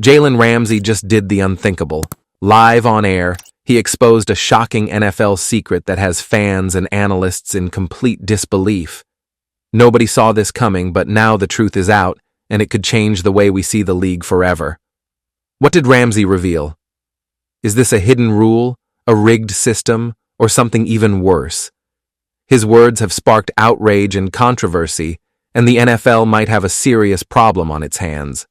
Jalen Ramsey just did the unthinkable. Live on air, he exposed a shocking NFL secret that has fans and analysts in complete disbelief. Nobody saw this coming, but now the truth is out, and it could change the way we see the league forever. What did Ramsey reveal? Is this a hidden rule, a rigged system, or something even worse? His words have sparked outrage and controversy, and the NFL might have a serious problem on its hands.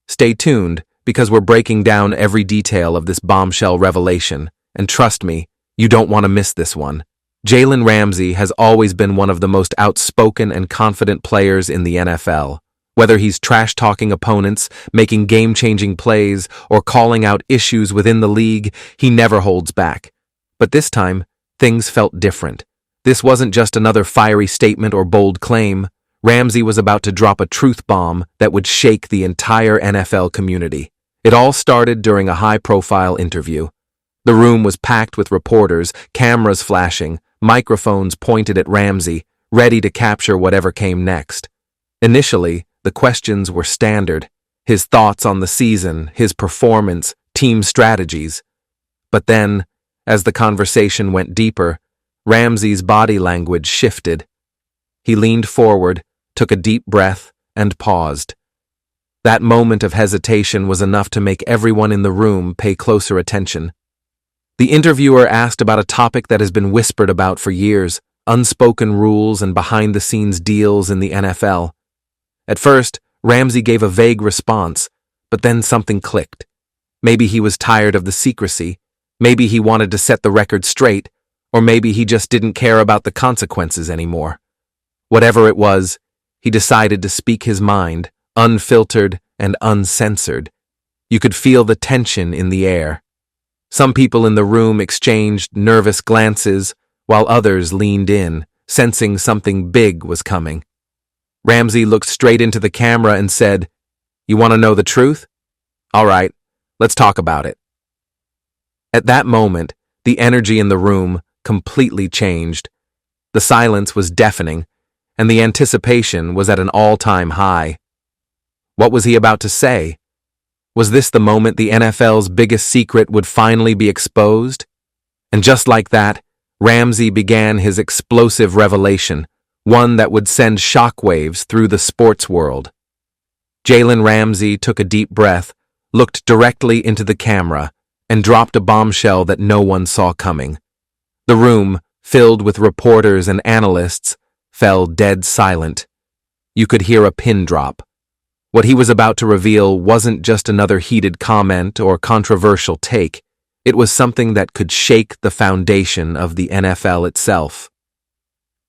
Stay tuned, because we're breaking down every detail of this bombshell revelation, and trust me, you don't want to miss this one. Jalen Ramsey has always been one of the most outspoken and confident players in the NFL. Whether he's trash-talking opponents, making game-changing plays, or calling out issues within the league, he never holds back. But this time, things felt different. This wasn't just another fiery statement or bold claim. Ramsey was about to drop a truth bomb that would shake the entire NFL community. It all started during a high-profile interview. The room was packed with reporters, cameras flashing, microphones pointed at Ramsey, ready to capture whatever came next. Initially, the questions were standard: his thoughts on the season, his performance, team strategies. But then, as the conversation went deeper, Ramsey's body language shifted. He leaned forward, took a deep breath, and paused. That moment of hesitation was enough to make everyone in the room pay closer attention. The interviewer asked about a topic that has been whispered about for years: unspoken rules and behind-the-scenes deals in the NFL. At first, Ramsey gave a vague response, but then something clicked. Maybe he was tired of the secrecy, maybe he wanted to set the record straight, or maybe he just didn't care about the consequences anymore. Whatever it was, he decided to speak his mind, unfiltered and uncensored. You could feel the tension in the air. Some people in the room exchanged nervous glances, while others leaned in, sensing something big was coming. Ramsey looked straight into the camera and said, "You want to know the truth? All right, let's talk about it." At that moment, the energy in the room completely changed. The silence was deafening, and the anticipation was at an all-time high. What was he about to say? Was this the moment the NFL's biggest secret would finally be exposed? And just like that, Ramsey began his explosive revelation, one that would send shockwaves through the sports world. Jalen Ramsey took a deep breath, looked directly into the camera, and dropped a bombshell that no one saw coming. The room, filled with reporters and analysts, fell dead silent. You could hear a pin drop. What he was about to reveal wasn't just another heated comment or controversial take. It was something that could shake the foundation of the NFL itself.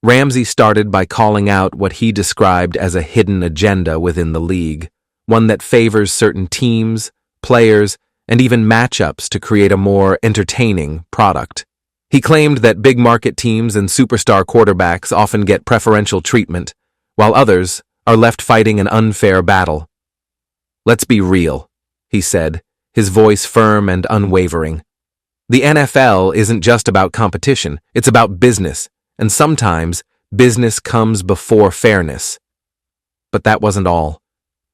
Ramsey started by calling out what he described as a hidden agenda within the league, one that favors certain teams, players, and even matchups to create a more entertaining product. He claimed that big-market teams and superstar quarterbacks often get preferential treatment, while others are left fighting an unfair battle. "Let's be real," he said, his voice firm and unwavering. "The NFL isn't just about competition, it's about business, and sometimes business comes before fairness." But that wasn't all.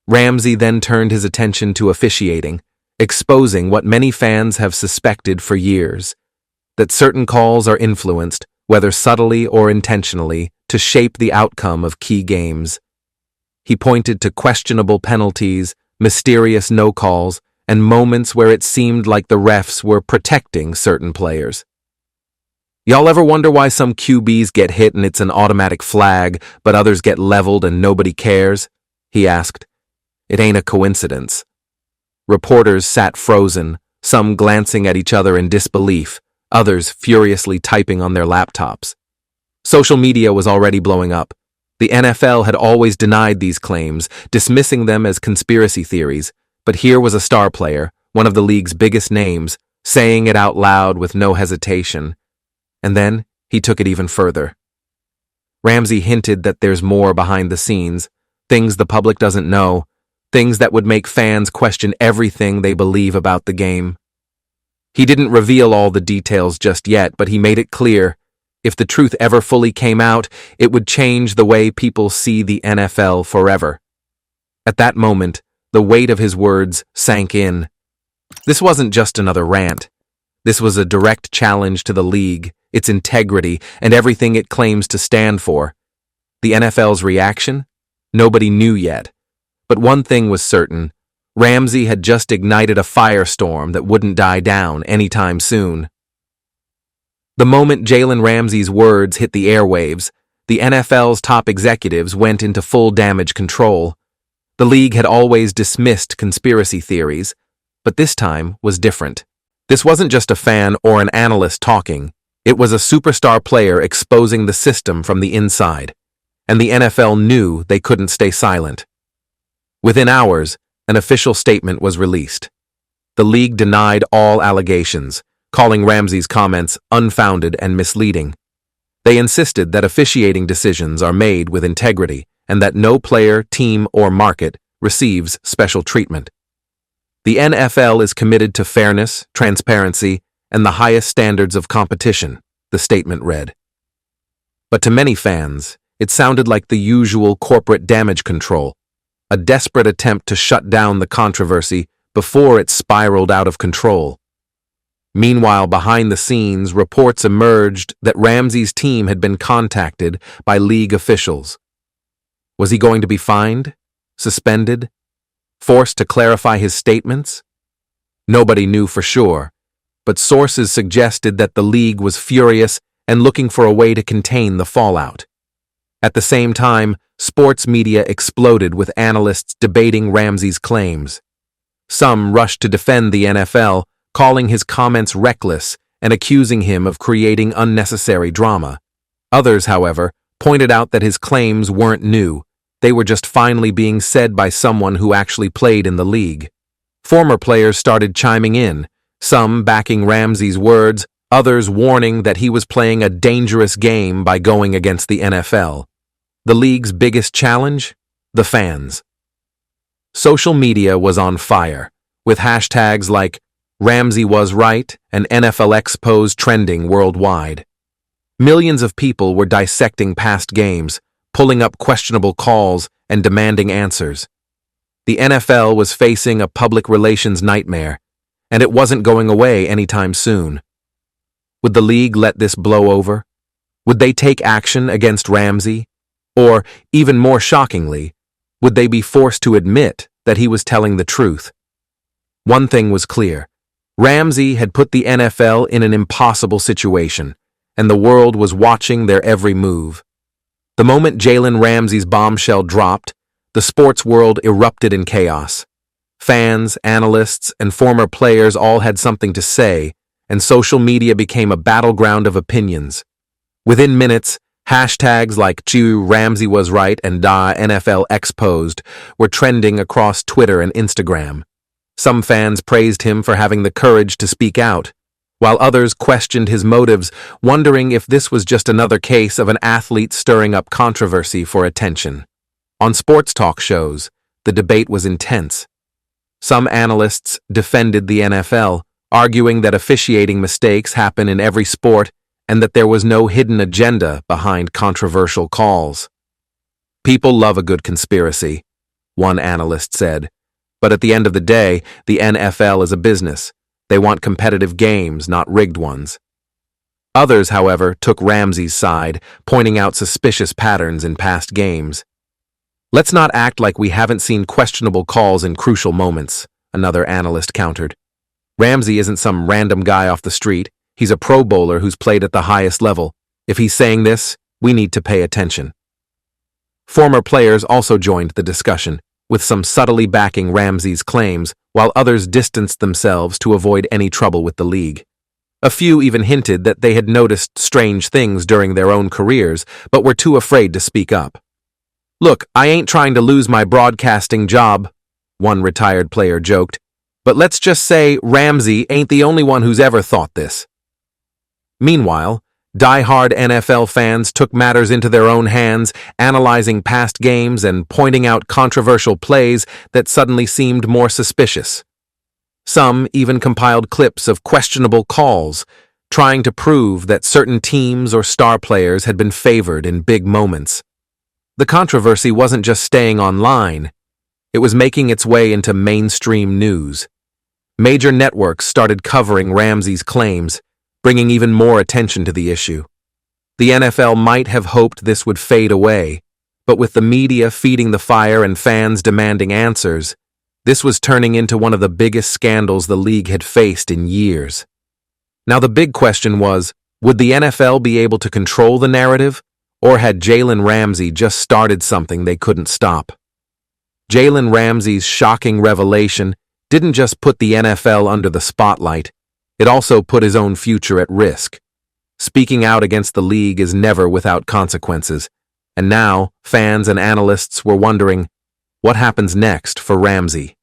Ramsey then turned his attention to officiating, exposing what many fans have suspected for years: that certain calls are influenced, whether subtly or intentionally, to shape the outcome of key games. He pointed to questionable penalties, mysterious no-calls, and moments where it seemed like the refs were protecting certain players. "Y'all ever wonder why some QBs get hit and it's an automatic flag, but others get leveled and nobody cares?" he asked. "It ain't a coincidence." Reporters sat frozen, some glancing at each other in disbelief, others furiously typing on their laptops. Social media was already blowing up. The NFL had always denied these claims, dismissing them as conspiracy theories, but here was a star player, one of the league's biggest names, saying it out loud with no hesitation. And then he took it even further. Ramsey hinted that there's more behind the scenes, things the public doesn't know, things that would make fans question everything they believe about the game. He didn't reveal all the details just yet, but he made it clear: if the truth ever fully came out, it would change the way people see the NFL forever. At that moment, The weight of his words sank in. This wasn't just another rant. This was a direct challenge to the league, its integrity, and everything it claims to stand for. The NFL's reaction? Nobody knew yet. But one thing was certain. Ramsey had just ignited a firestorm that wouldn't die down anytime soon. The moment Jalen Ramsey's words hit the airwaves, the NFL's top executives went into full damage control. The league had always dismissed conspiracy theories, but this time was different. This wasn't just a fan or an analyst talking. It was a superstar player exposing the system from the inside, and the NFL knew they couldn't stay silent. Within hours, an official statement was released. The league denied all allegations, calling Ramsey's comments unfounded and misleading. They insisted that officiating decisions are made with integrity and that no player, team, or market receives special treatment. The NFL is committed to fairness, transparency, and the highest standards of competition, the statement read. But to many fans, it sounded like the usual corporate damage control, a desperate attempt to shut down the controversy before it spiraled out of control. Meanwhile, behind the scenes, reports emerged that Ramsey's team had been contacted by league officials. Was he going to be fined? Suspended? Forced to clarify his statements? Nobody knew for sure, but sources suggested that the league was furious and looking for a way to contain the fallout. At the same time, sports media exploded with analysts debating Ramsey's claims. Some rushed to defend the NFL, calling his comments reckless and accusing him of creating unnecessary drama. Others, however, pointed out that his claims weren't new. They were just finally being said by someone who actually played in the league. Former players started chiming in, some backing Ramsey's words, others warning that he was playing a dangerous game by going against the NFL. The league's biggest challenge? The fans. Social media was on fire, with hashtags like Ramsey was right and NFL Expose trending worldwide. Millions of people were dissecting past games, pulling up questionable calls, and demanding answers. The NFL was facing a public relations nightmare, and it wasn't going away anytime soon. Would the league let this blow over? Would they take action against Ramsey? Or, even more shockingly, would they be forced to admit that he was telling the truth? One thing was clear. Ramsey had put the NFL in an impossible situation, and the world was watching their every move. The moment Jalen Ramsey's bombshell dropped, the sports world erupted in chaos. Fans, analysts, and former players all had something to say, and social media became a battleground of opinions. Within minutes, hashtags like Ramsey was right and NFL exposed were trending across Twitter and Instagram. Some fans praised him for having the courage to speak out, while others questioned his motives, wondering if this was just another case of an athlete stirring up controversy for attention. On sports talk shows, the debate was intense. Some analysts defended the NFL, arguing that officiating mistakes happen in every sport and that there was no hidden agenda behind controversial calls. People love a good conspiracy, one analyst said. But at the end of the day, the NFL is a business. They want competitive games, not rigged ones. Others, however, took Ramsey's side, pointing out suspicious patterns in past games. Let's not act like we haven't seen questionable calls in crucial moments, another analyst countered. Ramsey isn't some random guy off the street. He's a Pro Bowler who's played at the highest level. If he's saying this, we need to pay attention. Former players also joined the discussion, with some subtly backing Ramsey's claims, while others distanced themselves to avoid any trouble with the league. A few even hinted that they had noticed strange things during their own careers, but were too afraid to speak up. "Look, I ain't trying to lose my broadcasting job," one retired player joked, "but let's just say Ramsey ain't the only one who's ever thought this." Meanwhile, die-hard NFL fans took matters into their own hands, analyzing past games and pointing out controversial plays that suddenly seemed more suspicious. Some even compiled clips of questionable calls, trying to prove that certain teams or star players had been favored in big moments. The controversy wasn't just staying online, It was making its way into mainstream news. Major networks started covering Ramsey's claims, bringing even more attention to the issue. The NFL might have hoped this would fade away, but with the media feeding the fire and fans demanding answers, this was turning into one of the biggest scandals the league had faced in years. Now the big question was, would the NFL be able to control the narrative, or had Jalen Ramsey just started something they couldn't stop? Jalen Ramsey's shocking revelation didn't just put the NFL under the spotlight, it also put his own future at risk. Speaking out against the league is never without consequences, and now fans and analysts were wondering, what happens next for Ramsey?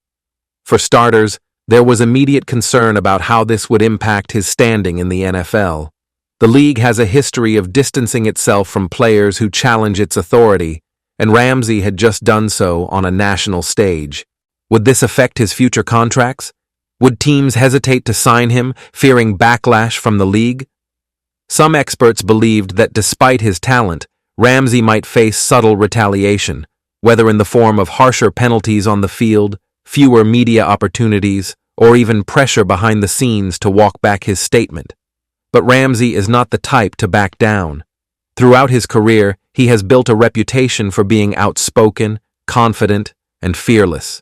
For starters, there was immediate concern about how this would impact his standing in the NFL. The league has a history of distancing itself from players who challenge its authority, and Ramsey had just done so on a national stage. Would this affect his future contracts? Would teams hesitate to sign him, fearing backlash from the league? Some experts believed that despite his talent, Ramsey might face subtle retaliation, whether in the form of harsher penalties on the field, fewer media opportunities, or even pressure behind the scenes to walk back his statement. But Ramsey is not the type to back down. Throughout his career, he has built a reputation for being outspoken, confident, and fearless.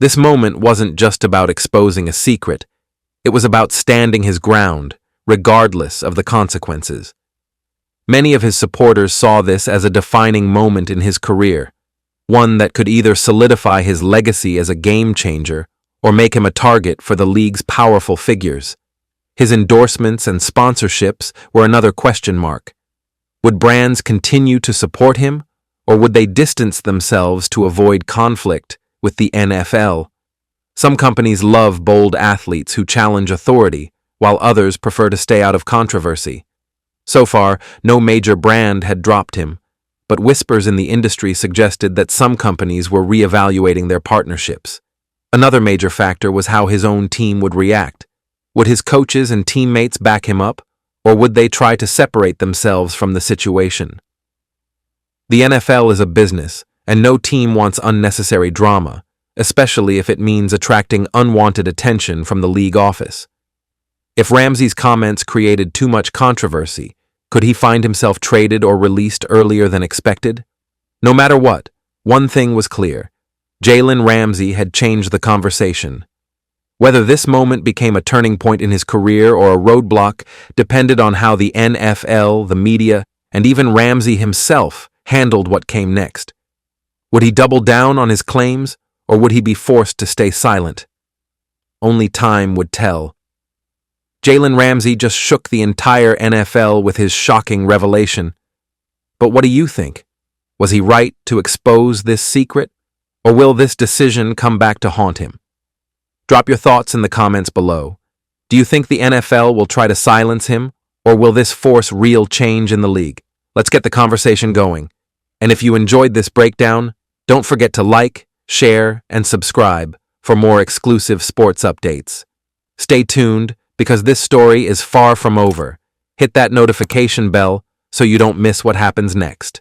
This moment wasn't just about exposing a secret. It was about standing his ground, regardless of the consequences. Many of his supporters saw this as a defining moment in his career, one that could either solidify his legacy as a game changer or make him a target for the league's powerful figures. His endorsements and sponsorships were another question mark. Would brands continue to support him, or would they distance themselves to avoid conflict with the NFL? Some companies love bold athletes who challenge authority, while others prefer to stay out of controversy. So far, no major brand had dropped him, but whispers in the industry suggested that some companies were reevaluating their partnerships. Another major factor was how his own team would react. Would his coaches and teammates back him up, or would they try to separate themselves from the situation? The NFL is a business, and no team wants unnecessary drama, especially if it means attracting unwanted attention from the league office. If Ramsey's comments created too much controversy, could he find himself traded or released earlier than expected? No matter what, one thing was clear. Jalen Ramsey had changed the conversation. Whether this moment became a turning point in his career or a roadblock depended on how the NFL, the media, and even Ramsey himself handled what came next. Would he double down on his claims, or would he be forced to stay silent? Only time would tell. Jalen Ramsey just shook the entire NFL with his shocking revelation. But what do you think? Was he right to expose this secret, or will this decision come back to haunt him? Drop your thoughts in the comments below. Do you think the NFL will try to silence him, or will this force real change in the league? Let's get the conversation going. And if you enjoyed this breakdown, don't forget to like, share, and subscribe for more exclusive sports updates. Stay tuned, because this story is far from over. Hit that notification bell so you don't miss what happens next.